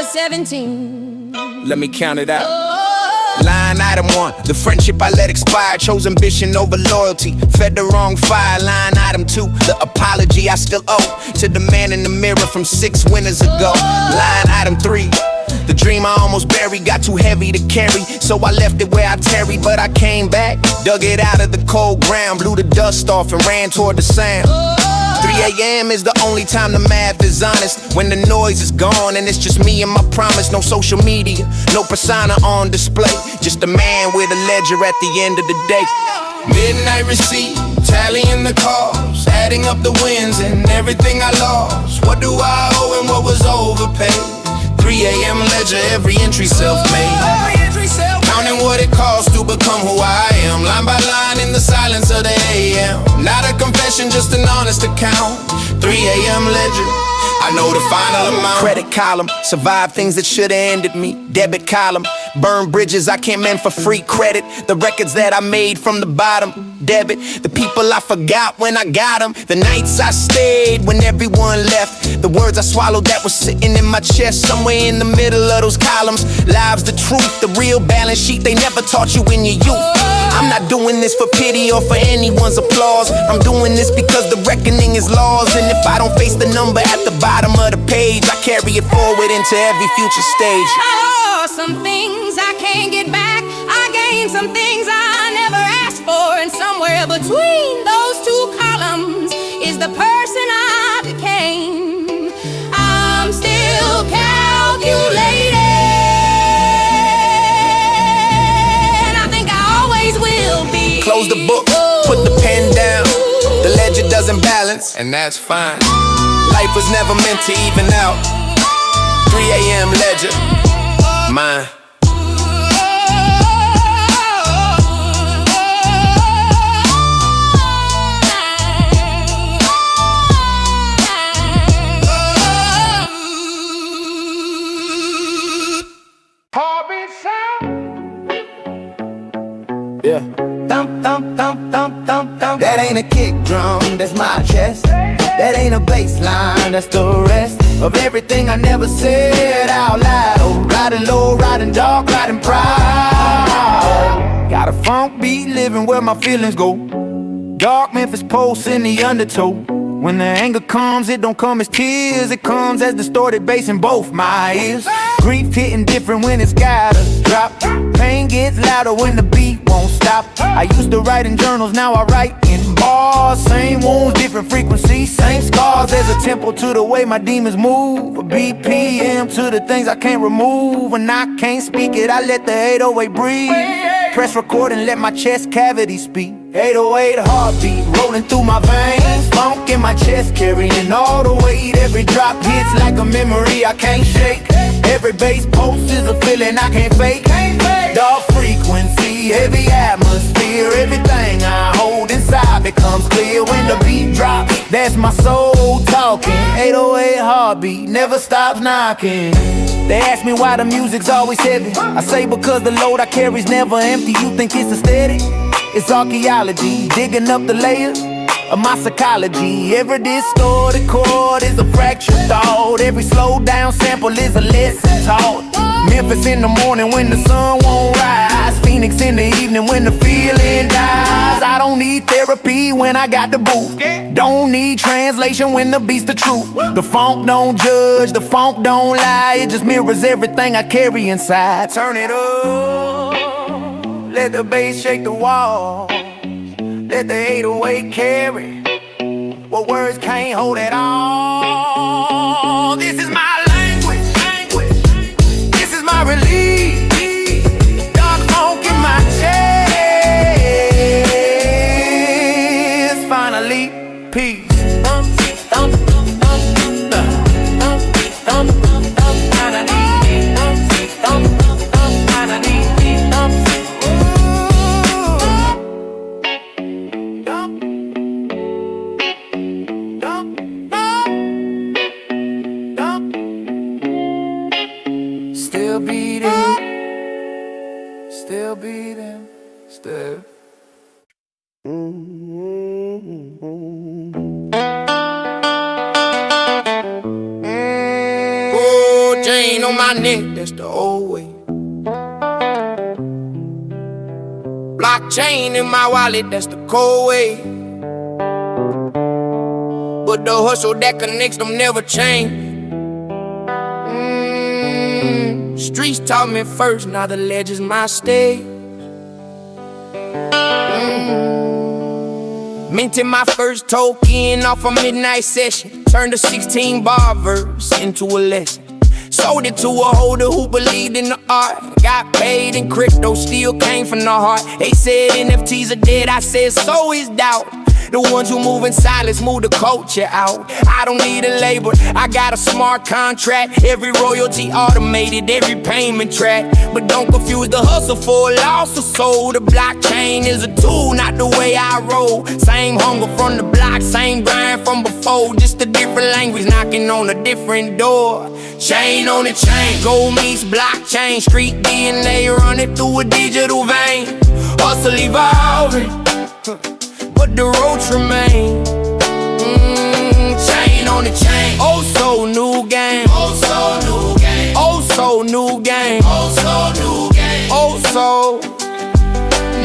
was 17. Let me count it out. Line item 1, the friendship I let expire. Chose ambition over loyalty, fed the wrong fire. Line item 2, the apology I still owe to the man in the mirror from 6 winters ago. Line item 3, the dream I almost buried got too heavy to carry, so I left it where I tarried. But I came back, dug it out of the cold ground, blew the dust off and ran toward the sound. 3 a.m. is the only time the math is honest, when the noise is gone and it's just me and my promise. No social media, no persona on display, just a man with a ledger at the end of the day. Midnight receipt, tallying the calls, adding up the wins and everything I lost. What do I owe and what was overpaid? 3 a.m. ledger, every entry self-made. Counting what it costs to become who I am, line by line in the silence of the AM. Not a confession, just an honest account. 3 a.m. ledger, I know the final amount. Credit column, survive things that should've ended me. Debit column, burn bridges I can't mend for free. Credit, the records that I made from the bottom. Debit, the people I forgot when I got them. The nights I stayed when everyone left. The words I swallowed that was sitting in my chest, somewhere in the middle of those columns. Lives, the truth, the real balance sheet they never taught you in your youth. I'm not doing this for pity or for anyone's applause. I'm doing this because the reckoning is laws. And if I don't face the number at the bottom of the page, I carry it forward into every future stage. I lost some things I can't get back. I gained some things I never asked for. And somewhere between those two columns is the person I became. I'm still calculating. I think I always will be. Close the book, put the pen down. The ledger doesn't balance, and that's fine. Life was never meant to even out. 3 a.m. ledger, mine. Yeah. Thump, thump, thump, thump, thump, thump. That ain't a kick drum, that's my chest. That ain't a bass line, that's the rest of everything I never said out loud. Riding low, riding dark, riding proud. Got a funk beat living where my feelings go. Dark Memphis pulse in the undertow. When the anger comes, it don't come as tears. It comes as distorted bass in both my ears. Grief hitting different when it's gotta drop. Pain gets louder when the beat won't stop. I used to write in journals, now I write in bars. Same wounds, different frequencies, same scars. There's a tempo to the way my demons move, a BPM to the things I can't remove. When I can't speak it, I let the 808 breathe. Press record and let my chest cavity speak. 808 heartbeat rolling through my veins. Funk in my chest carrying all the weight. Every drop hits like a memory I can't shake. Every bass pulse is a feeling I can't fake. Dark frequency, heavy atmosphere. Everything I hold inside becomes clear when the beat drops. That's my soul talking. 808 heartbeat never stops knocking. They ask me why the music's always heavy. I say because the load I carry's never empty. You think it's aesthetic? It's archaeology, digging up the layers of my psychology. Every distorted chord is a fractured thought. Every slowed down sample is a lesson taught. Memphis in the morning when the sun won't rise. Phoenix in the evening when the feeling dies. I don't need therapy when I got the booth. Don't need translation when the beat's the truth. The funk don't judge, the funk don't lie. It just mirrors everything I carry inside. Turn it up, let the bass shake the wall. Let the 808 carry what words can't hold at all. This is my language. This is my release. Dark funk in my chest. Finally, peace. Still beating, still. Oh, chain on my neck, that's the old way. Blockchain in my wallet, that's the cold way. But the hustle that connects them never change. Streets taught me first, now the ledge is my stage. Minted my first token off a midnight session. Turned a 16-bar verse into a lesson. Sold it to a holder who believed in the art. Got paid in crypto, still came from the heart. They said NFTs are dead, I said so is doubt. The ones who move in silence move the culture out. I don't need a label, I got a smart contract. Every royalty automated, every payment track. But don't confuse the hustle for a loss of soul. The blockchain is a tool, not the way I roll. Same hunger from the block, same grind from before. Just a different language knocking on a different door. Chain on the chain, gold meets blockchain. Street DNA running through a digital vein. Hustle evolving, but the roads remain. Chain on the chain. Oh so new game. Oh so new game. Oh so new game. Oh so new game. Oh so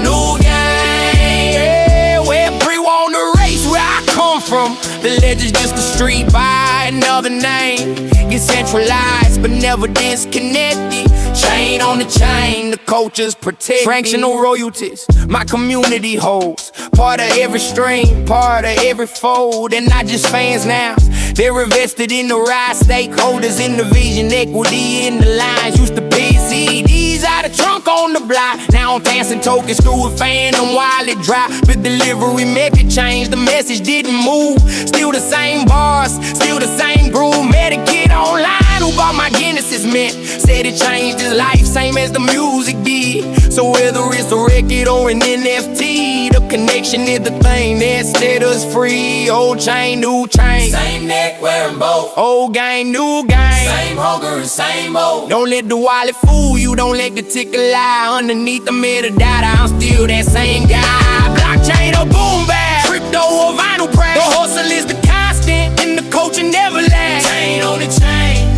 new game. Yeah, where everyone on the race where I come from. The legend's just a street by another name. Get centralized but never disconnected. Chain on the chain, the culture's protected. Fractional royalties, my community holds. Part of every stream, part of every fold. And not just fans now, they're invested in the rise. Stakeholders in the vision, equity in the lines. Used to pay CDs out of trunk on the block. Now I'm dancing tokens through a phantom while it dry. The delivery method changed, the message didn't move. Still the same bars, still the same groove. Met a kid online who bought my Guinness is meant. Said it changed his life, same as the music did. So whether it's a record or an NFT, the connection is the thing that set us free. Old chain, new chain. Same neck, wearing both. Old game, new game. Same hunger and same mode. Don't let the wallet fool you, don't let the ticker lie. Underneath the middle data, I'm still that same guy. Blockchain or boom bap, crypto or vinyl press. The hustle is the constant, and the culture never lasts. Chain on the chain.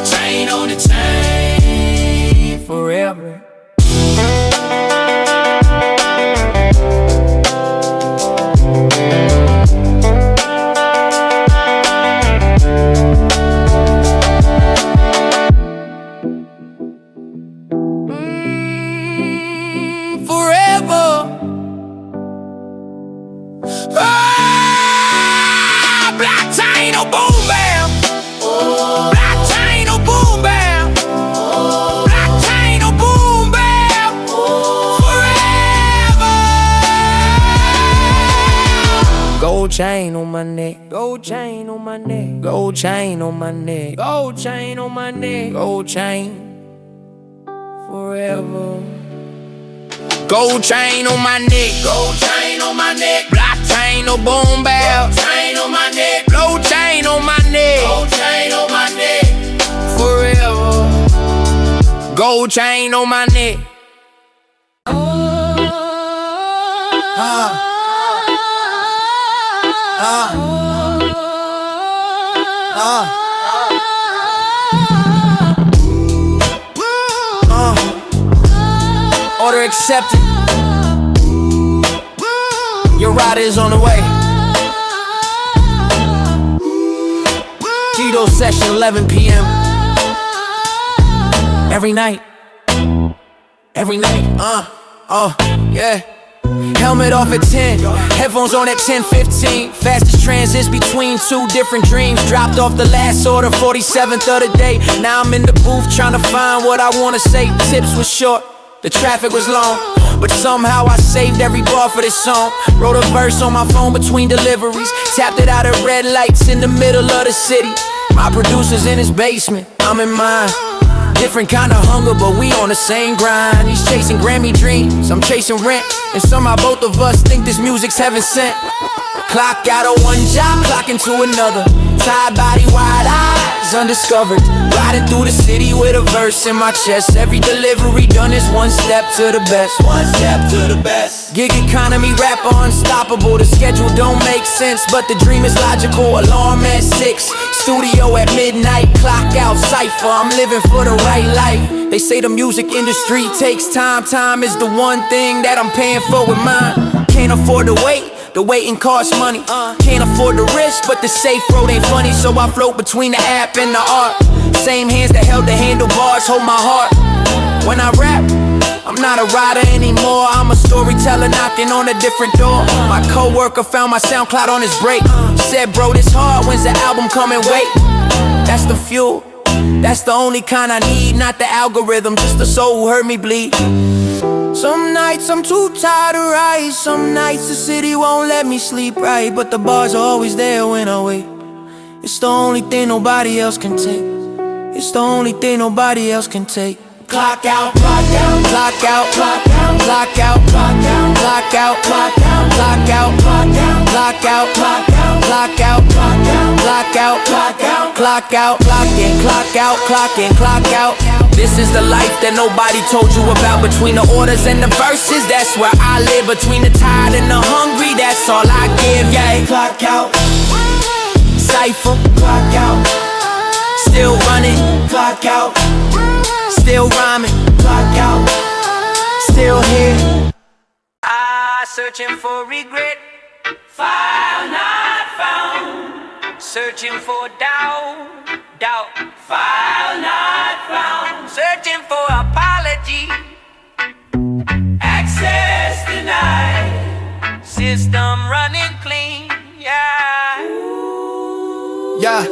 Chain on the chain. Forever. Blockchain or boom bam. Blockchain or boom bam. Blockchain or boom bam. Forever. Gold chain on my neck. Gold chain on my neck. Gold chain on my neck. Gold chain on my neck. Gold chain. Forever. Gold chain on my neck. Gold chain on my neck. Blockchain or boom bap. Chain on my neck. Gold chain on my neck. Gold chain on my neck. Forever. Gold chain on my neck. Order accepted. Your rider is on the way. Tito session 11 p.m. Every night. Every night. Yeah. Helmet off at 10, headphones on at 10:15. Fastest transits between two different dreams. Dropped off the last order, 47th of the day. Now I'm in the booth trying to find what I wanna say. Tips was short, the traffic was long, but somehow I saved every bar for this song. Wrote a verse on my phone between deliveries. Tapped it out at red lights in the middle of the city. My producer's in his basement, I'm in mine. Different kind of hunger, but we on the same grind. He's chasing Grammy dreams, I'm chasing rent. And somehow both of us think this music's heaven sent. Clock out of one job, clock into another. Side body, wide eyes, is undiscovered. Riding through the city with a verse in my chest. Every delivery done is one step to the best. One step to the best. Gig economy, rapper unstoppable. The schedule don't make sense, but the dream is logical. Alarm at 6, studio at midnight. Clock out, cypher, I'm living for the right life. They say the music industry takes time. Time is the one thing that I'm paying for with mine. Can't afford to wait, the waiting costs money. Can't afford the risk, but the safe road ain't funny. So I float between the app and the art. Same hands that held the handlebars hold my heart. When I rap, I'm not a rider anymore. I'm a storyteller knocking on a different door. My coworker found my SoundCloud on his break. Said, bro, this hard, when's the album coming? Wait, that's the fuel. That's the only kind I need, not the algorithm, just the soul who heard me bleed. Some nights I'm too tired to write. Some nights the city won't let me sleep right. But the bars are always there when I wake. It's the only thing nobody else can take. It's the only thing nobody else can take. Clock out, clock out, Clock out, clock out, clock out, clock out, clock out, clock out, clock out, clock out, clock out, clock out, clock out, clock out, clock out, clock out, clock out, clock in, clock out, clock in, clock out. This is the life that nobody told you about. Between the orders and the verses, that's where I live. Between the tired and the hungry, that's all I give. Yeah, clock out, cypher, clock out, still running, clock out, still rhyming, clock out, still here. Searching for regret, file not found, searching for doubt, doubt, file not found, searching for apology, access denied, system running clean, yeah. Yeah,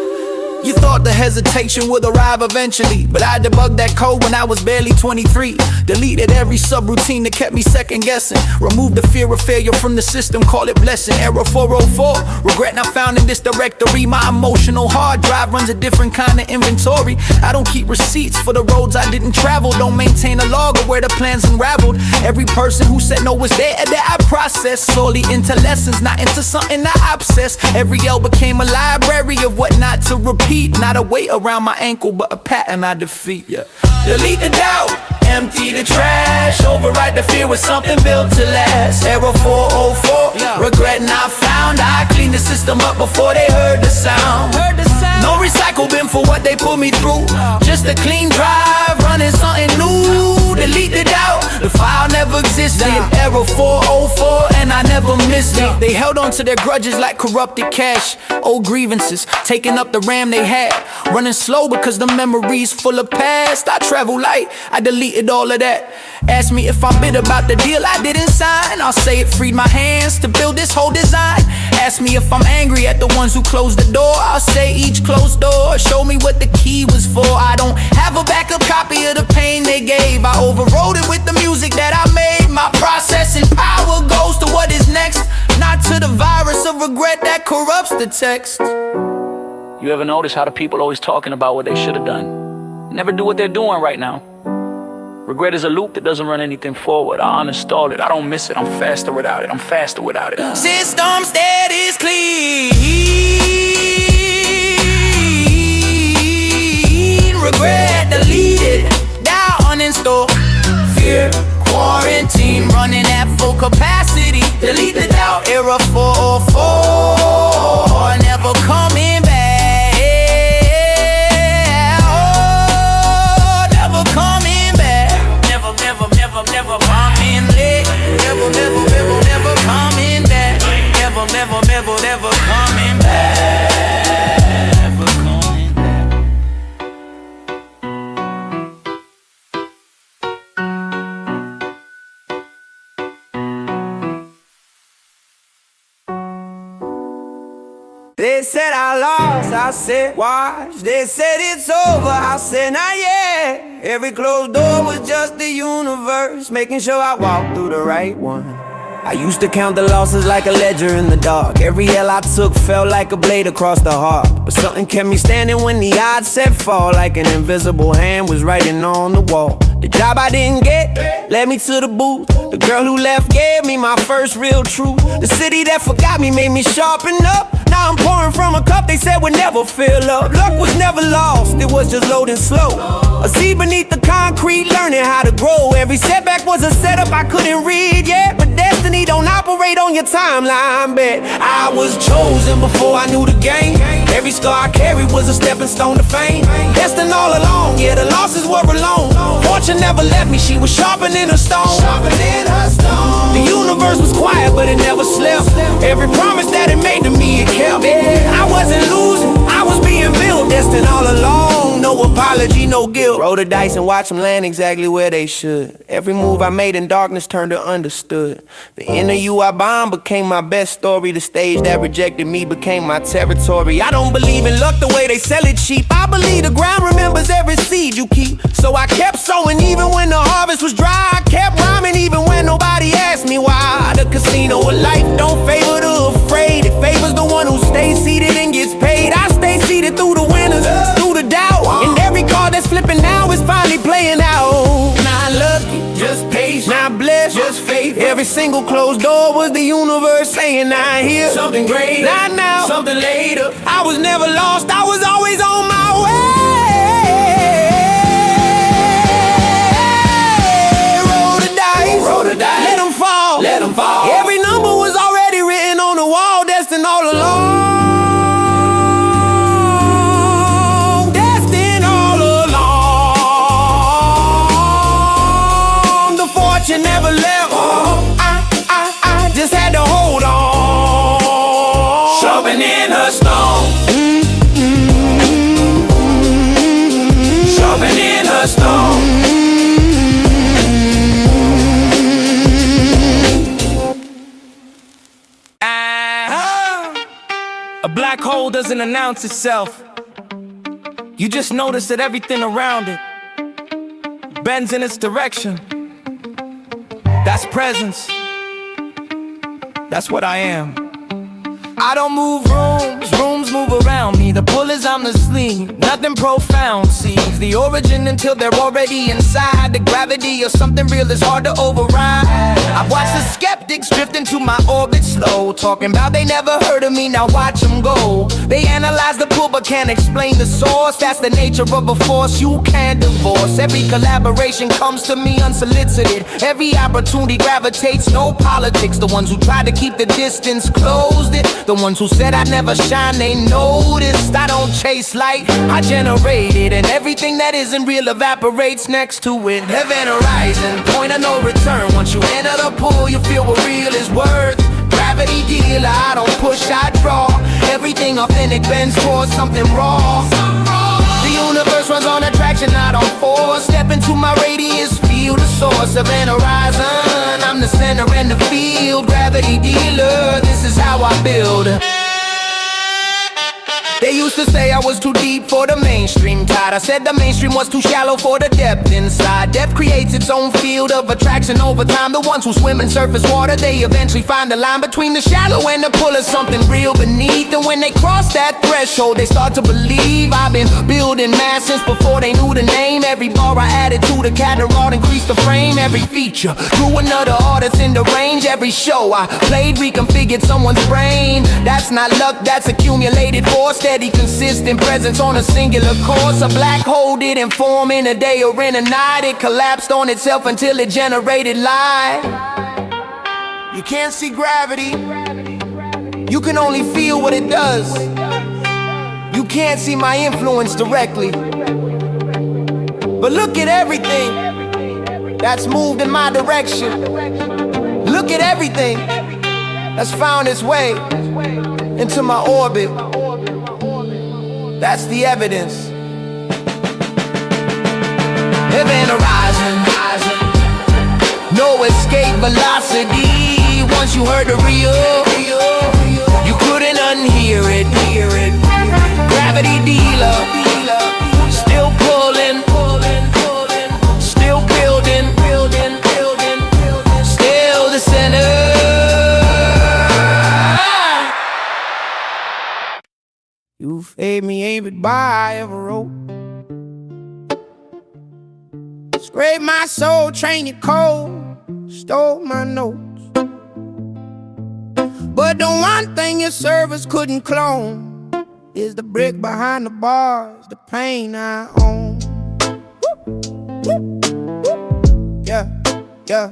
you thought the hesitation would arrive eventually, but I debugged that code when I was barely 23. Deleted every subroutine that kept me second guessing. Removed the fear of failure from the system, call it blessing. Error 404, regret not found in this directory. My emotional hard drive runs a different kind of inventory. I don't keep receipts for the roads I didn't travel. Don't maintain a log of where the plans unraveled. Every person who said no was there that I processed. Solely into lessons, not into something I obsess. Every L became a library of what not to repeat. Not a weight around my ankle, but a pattern I defeat, yeah. delete the doubt, empty the trash, override the fear with something built to last. Error 404, regret not found. I cleaned the system up before they heard the sound. No recycle bin for what they put me through. Just a clean drive, running something new. Delete the doubt, the file never existed. Error 404, and I never missed it. They held on to their grudges like corrupted cash. Old grievances, taking up the RAM they had. Running slow because the memory's full of past. I travel light, I deleted all of that. Ask me if I'm bitter about the deal I didn't sign. I'll say it freed my hands to build this whole design. Ask me if I'm angry at the ones who closed the door. I'll say each closed door showed me what the key was for. I don't have a backup copy of the pain they gave. I overrode it with the music that I made. My processing power goes to what is next, not to the virus of regret that corrupts the text. You ever notice how the people always talking about what they should have done? Never do what they're doing right now. Regret is a loop that doesn't run anything forward. I uninstall it, I don't miss it, I'm faster without it, I'm faster without it. System state is clean. Regret deleted, doubt uninstall. Fear quarantine, running at full capacity. Delete the doubt, error 404, never coming back. Oh, never coming back. Never coming late. Never coming back. Never coming back. Never coming back. They said I lost, I said watch. They said it's over, I said not yet. Every closed door was just the universe making sure I walked through the right one. I used to count the losses like a ledger in the dark. Every L I took felt like a blade across the heart. But something kept me standing when the odds said fall. Like an invisible hand was writing on the wall. The job I didn't get led me to the booth. The girl who left gave me my first real truth. The city that forgot me made me sharpen up. Now I'm pouring from a cup they said would never fill up. Luck was never lost, it was just loading slow. A seed beneath the concrete, learning how to grow. Every setback was a setup I couldn't read yet. But destiny don't operate on your timeline, bet. I was chosen before I knew the game. Every scar I carried was a stepping stone to fame. Destined all along, yeah, the losses were alone. Fortune never left me, she was sharpening her stone. The universe was quiet, but it never slept. Every promise that it made to me, it kept. I wasn't losing, I was being built. Destined all along, no apology, no guilt. Roll the dice and watch them land exactly where they should. Every move I made in darkness turned to understood. The inner you I bombed became my best story. The stage that rejected me became my territory. I don't believe in luck the way they sell it cheap. I believe the ground remembers every seed you keep. So I kept sowing even when the harvest was dry. I kept rhyming even when nobody asked me why. The casino of life don't favor the afraid. It favors the one who stays seated and gets paid. I stay seated through the winners, through the doubt. And every card that's flipping now is finally playing out. Not lucky, just patient. Not blessed, just faith. Every single closed door was the universe saying I hear something great. Not now, something later. I was never lost, I was always on my way. Roll the dice, let them fall, let them fall. Every number was already written on the wall, destined all along. Destined all along. The fortune never left. I just had to hold on. Sharpening her stone. Sharpening her stone. A black hole doesn't announce itself. You just notice that everything around it bends in its direction. That's presence. That's what I am. I don't move rooms, rooms move around me. The pull is on the sleeve, nothing profound sees the origin until they're already inside. The gravity of something real is hard to override. I've watched the skeptics drift into my orbit slow, talking about they never heard of me, now watch them go. They analyze the pull but can't explain the source. That's the nature of a force you can't divorce. Every collaboration comes to me unsolicited. Every opportunity gravitates, no politics. The ones who try to keep the distance closed it. The ones who said I'd never shine, they noticed. I don't chase light, I generate it. And everything that isn't real evaporates next to it. Heaven horizon, point of no return. Once you enter the pool, you feel what real is worth. Gravity dealer, I don't push, I draw. Everything authentic bends towards something raw. The universe runs on attraction, not on force. Step into my radius, feel the source of an horizon. I'm the center and the field, gravity dealer. This is how I build. They used to say I was too deep for the mainstream tide. I said the mainstream was too shallow for the depth inside. Depth creates its own field of attraction over time. The ones who swim in surface water, they eventually find the line between the shallow and the pull of something real beneath. And when they cross that threshold, they start to believe. I've been building mass since before they knew the name. Every bar I added to the catalog increased the frame. Every feature grew another artist in the range. Every show I played reconfigured someone's brain. That's not luck, that's accumulated force. Steady, consistent presence on a singular course. A black hole didn't form in a day or in a night. It collapsed on itself until it generated light. You can't see gravity, you can only feel what it does. You can't see my influence directly, but look at everything that's moved in my direction. Look at everything that's found its way into my orbit. That's the evidence. Event horizon, no escape velocity. Once you heard the real, you couldn't unhear it. Gravity dealer, still pulling, still building, still the center. You've made me ain't goodbye I ever wrote. Scrape my soul, train you cold, stole my notes. But the one thing your service couldn't clone is the brick behind the bars, the pain I own. Yeah, yeah.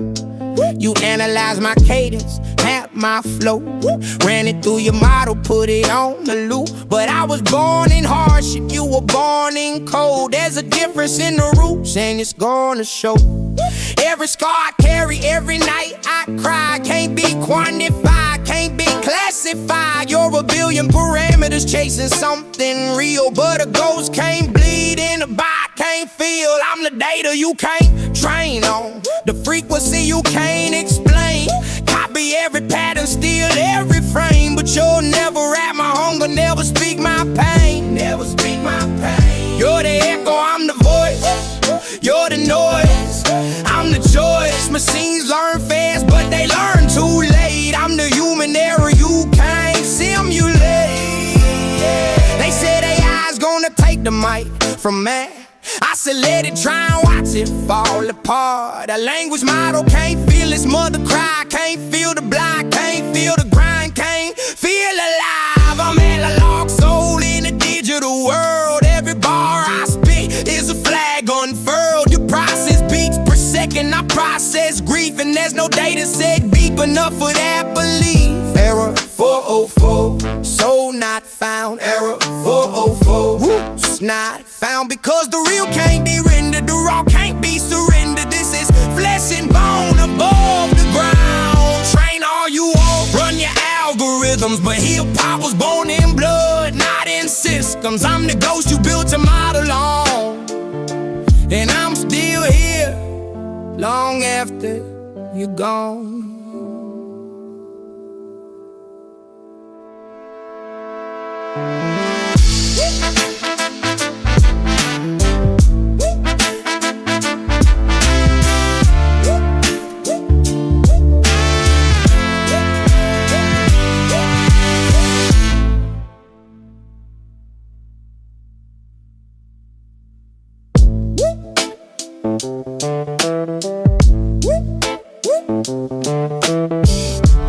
You analyze my cadence, map my flow, ran it through your model, put it on the loop. But I was born in hardship, you were born in cold. There's a difference in the roots, and it's gonna show. Every scar I carry, every night I cry, can't be quantified, can't be classified. You're a billion parameters chasing something real, but a ghost can't bleed in a body, can't feel. I'm the data you can't train on, the frequency you can't explain. Copy every pattern, steal every frame, but you'll never rap my hunger, never speak my pain, never speak my pain. You're the echo, I'm the voice, you're the noise, I'm the choice. Machines learn fast, but they learn too late. I'm the human error you can't simulate. They said AI's gonna take the mic from man. I said let it try and watch it fall apart. A language model can't feel its mother cry, can't feel the block, can't feel the grind, can't feel alive. I'm analog soul in a digital world. Every bar I spit is a flag unfurled. You process beats per second, I process grief, and there's no data set deep enough for that belief. Error 404, soul not found. Error 404, roots not found. Because the real can't be rendered, the raw can't be surrendered. This is flesh and bone above the ground. Train all you want, run your algorithms, but hip-hop was born in blood, not in systems. I'm the ghost you built a model on, and I'm still here long after you're gone.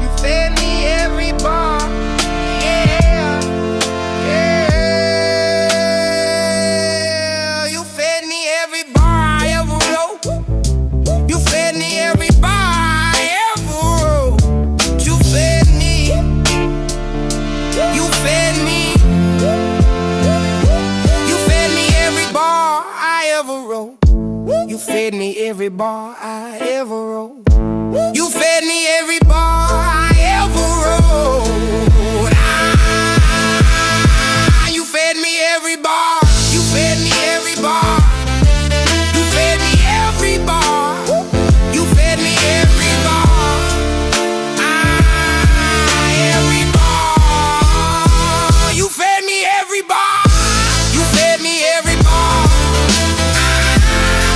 You fed me every bar, yeah, yeah. You fed me every bar I ever wrote. You fed me every bar I ever wrote. You fed me. You fed me. You fed me every bar I ever wrote. You fed me every bar I ever wrote. You fed me every bar I ever wrote. You fed me every bar. You fed me every bar. You fed me every bar. You fed me every bar. Every bar. You fed me every bar. You fed me every bar.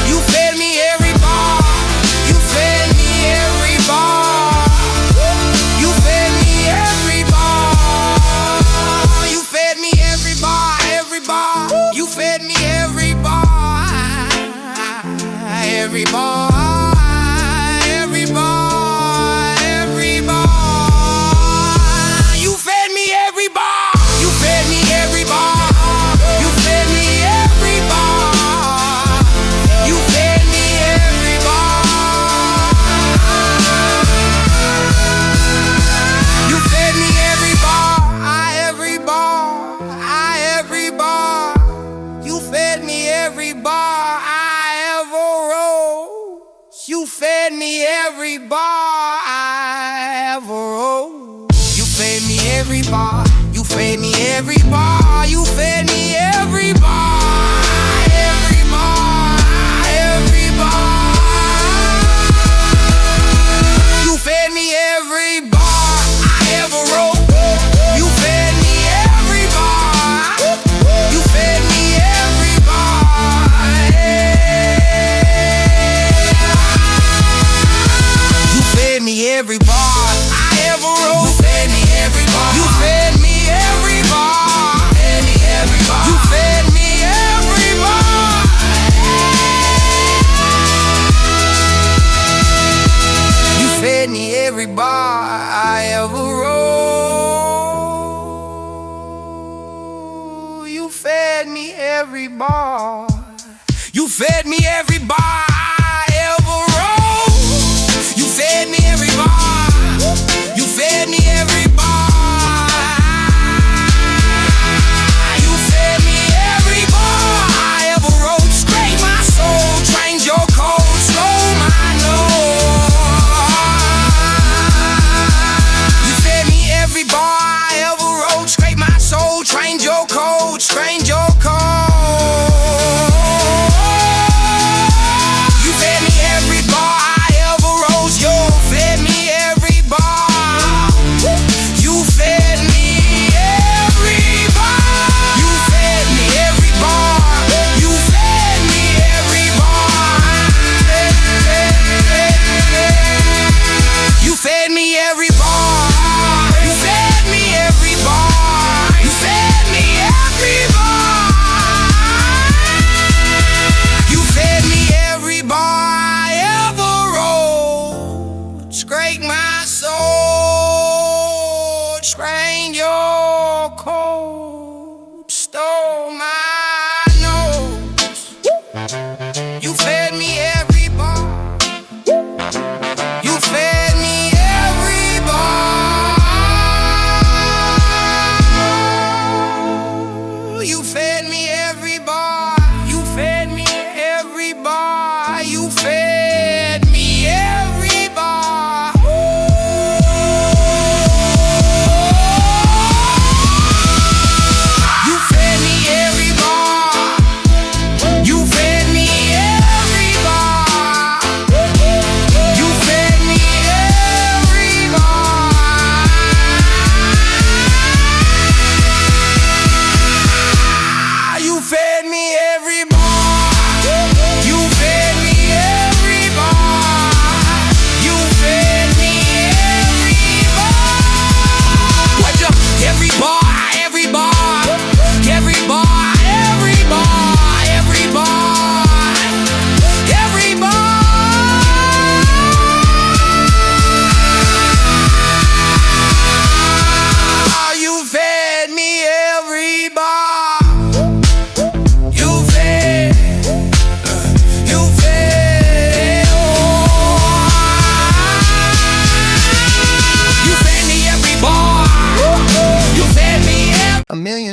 You fed me every bar. You fed me every bar. You fed me every bar. You fed me every bar, every bar. You fed me every bar. Every bar. Every bar. Every bar. You fed me every bar. You fed me every bar. You fed me every bar. You fed me every bar. You fed me every bar. Every bar. Every bar. You fed me every bar I ever wrote. You fed me every bar I ever wrote. You fed me every bar. You fed me every bar. You fed me every bar. Every bar. Every bar. You fed me every bar I ever wrote. You fed me every bar. You fed me every bar. You fed me every bar I ever wrote. You fed me every bar. You fed me every bar. You fed me every bar. You fed me every bar I ever wrote. You fed me every bar. You fed me every bar. You fed me every bar I ever wrote. Scrape my soul, trained your code, slow my nose. You fed me every bar I ever wrote. Scrape my soul, trained your code, trained your code.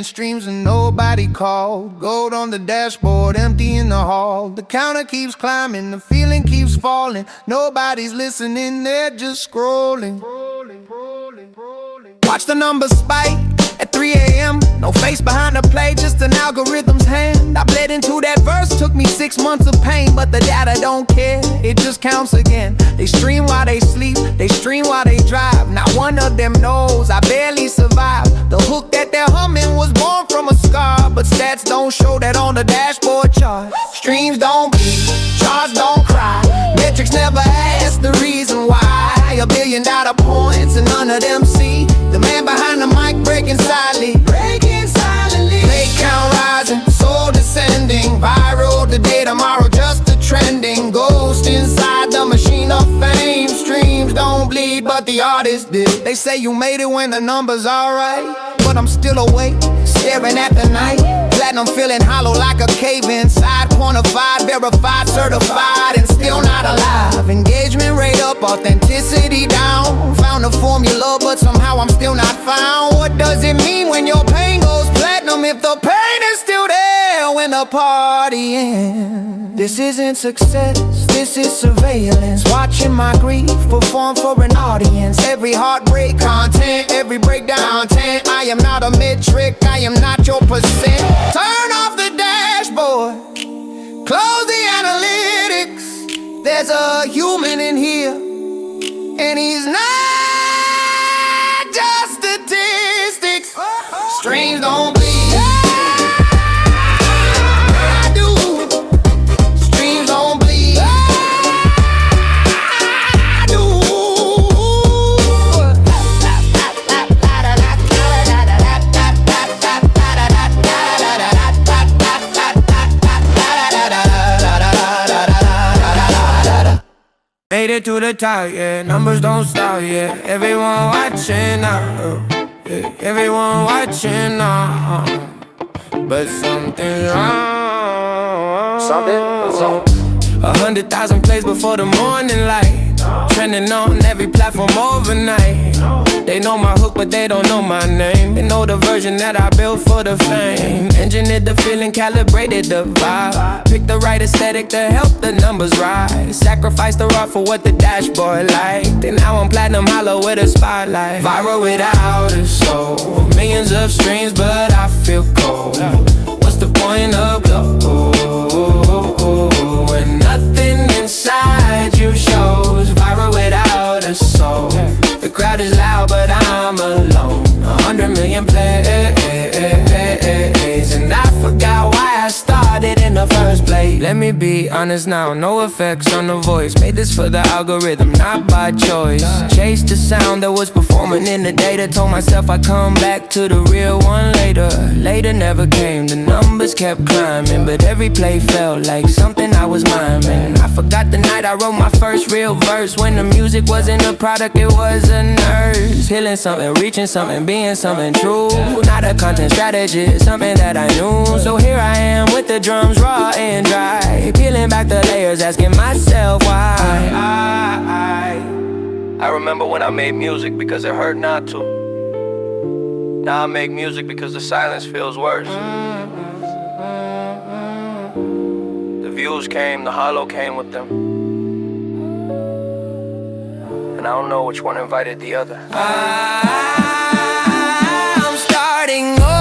Streams and nobody called. Gold on the dashboard, empty in the hall. The counter keeps climbing, the feeling keeps falling. Nobody's listening, they're just scrolling. Watch the numbers spike at 3 a.m. No face behind the play, just an algorithm's hand. I bled into that verse, took me 6 months of pain, but the data don't care, it just counts again. They stream while they sleep, they stream while they drive. Not one of them knows I barely survived. The hook that they're humming was born from a scar, but stats don't show that on the dashboard chart. Streams don't bleed, charts don't cry, metrics never ask the reason why. $1 billion points and none of them see the man behind the mic breaking silently. Play count rising, soul descending, viral today, tomorrow just a trending. Ghost inside the machine of fame. Streams don't bleed, but the artist did. They say you made it when the numbers alright, but I'm still awake, staring at the night. Platinum feeling hollow like a cave inside. Quantified, verified, certified, and still not alive. Engagement rate up, authenticity down. Found a formula, but somehow I'm still not found. What does it mean when your pain goes platinum if the pain is still there when the party ends? This isn't success, this is surveillance. Watching my grief perform for an audience. Every heartbreak content, every breakdown content. I am not a metric, I am not your percent. Turn off the dashboard, close the analytics. There's a human in here, and he's not just statistics. Streams don't bleed. I do. Streams don't bleed. I do. Made it to the top, yeah. Numbers don't stop, yeah. Everyone watching now, yeah. Everyone watching now. but something's wrong. What's up? 100,000 plays before the morning light, trending on every platform overnight. They know my hook, but they don't know my name. They know the version that I built for the fame. Engineered the feeling, calibrated the vibe. Pick the right aesthetic to help the numbers rise. Sacrifice the raw for what the dashboard liked. And now I'm platinum hollow with a spotlight. Viral without a soul. Millions of streams, but I feel cold. What's the point of gold when nothing inside you shows? Viral without a soul. The crowd is loud, but I'm alone. 100 million plays, and I forgot why I started in the first place. Let me be honest now, no effects on the voice. Made this for the algorithm, not by choice. Chased the sound that was performing in the data. Told myself I'd come back to the real one later. Later never came, the numbers kept climbing, but every play felt like something I was miming. I forgot the night I wrote my first real verse, when the music wasn't a product, it was a nurse. Healing something, reaching something, being something true. Not a content strategist, something that I knew. So here I am with the drums raw and dry, peeling back the layers, asking myself why. I remember when I made music because it hurt not to. Now I make music because the silence feels worse. The views came, the hollow came with them, and I don't know which one invited the other. I'm starting over.